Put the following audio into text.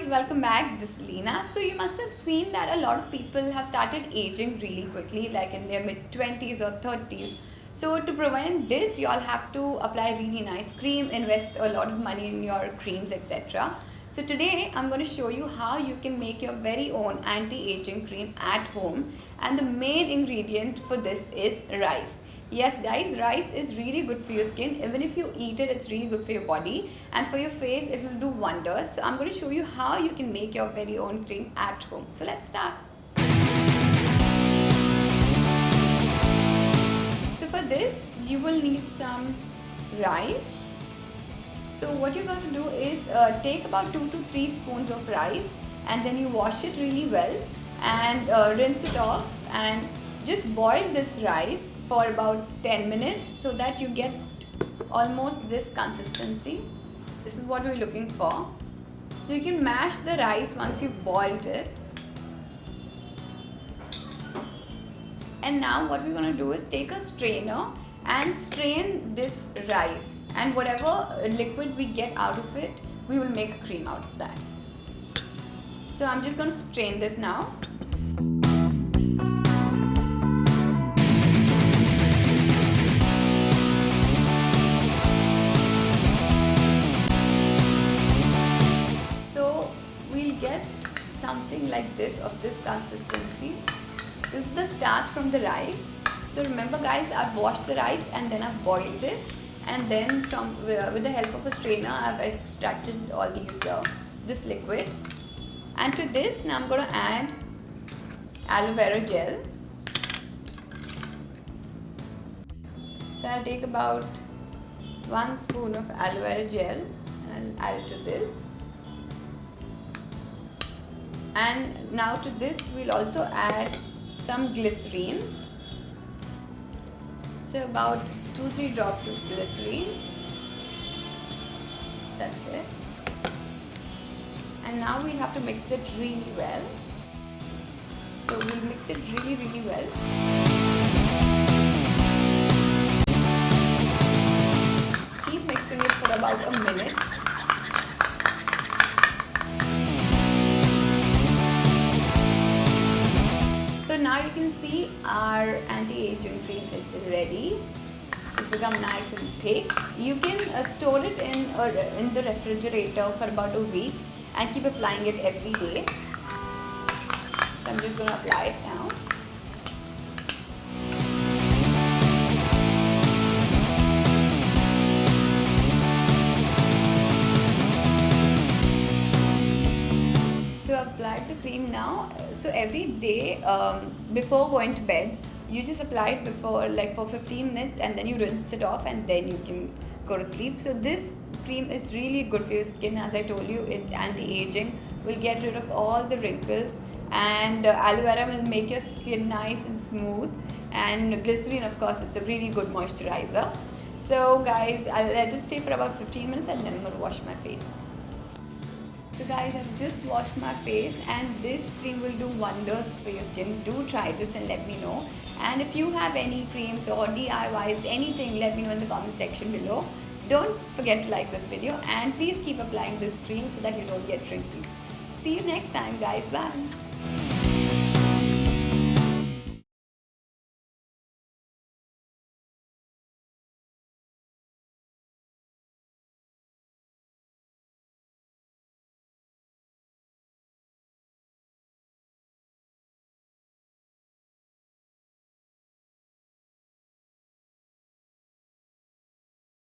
welcome back. This is Leena. So you must have seen that a lot of people have started aging really quickly, like in their mid-20s or 30s. So to prevent this, you all have to apply really nice cream, invest a lot of money in your creams, etc. So today I'm going to show you how you can make your very own anti-aging cream at home, and the main ingredient for this is rice. Yes guys, rice is really good for your skin. Even if you eat it, it's really good for your body, and for your face it will do wonders. So I'm going to show you how you can make your very own cream at home. So let's start. So for this you will need some rice. So what you're going to do is take about 2 to 3 spoons of rice, and then you wash it really well and rinse it off, and just boil this rice for about 10 minutes so that you get almost this consistency. This is what we're looking for. So you can mash the rice once you've boiled it. And now what we're going to do is take a strainer and strain this rice, and whatever liquid we get out of it, we will make a cream out of that. So I'm just going to strain this now. Get something like this, of this consistency. This is the starch from the rice. So remember guys, I've washed the rice and then I've boiled it, and then with the help of a strainer I've extracted all these this liquid. And to this now I'm going to add aloe vera gel. So I'll take about 1 spoon of aloe vera gel and I'll add it to this. And now to this we'll also add some glycerine. So about 2-3 drops of glycerine. That's it. And now we'll have to mix it really well. So we'll mix it really well. Keep mixing it for about a minute. Now you can see our anti-aging cream is ready. It's become nice and thick. You can store it in the refrigerator for about a week and keep applying it every day. So I'm just going to apply it now. Applied the cream now. So every day before going to bed, you just apply it for 15 minutes, and then you rinse it off, and then you can go to sleep. So this cream is really good for your skin. As I told you, it's anti-aging, will get rid of all the wrinkles, and aloe vera will make your skin nice and smooth, and glycerine, of course, it's a really good moisturizer. So guys, I'll let it stay for about 15 minutes, and then I'm going to wash my face. So guys, I've just washed my face, and this cream will do wonders for your skin. Do try this and let me know. And if you have any creams or DIYs, anything, let me know in the comment section below. Don't forget to like this video, and please keep applying this cream so that you don't get wrinkles. See you next time guys. Bye.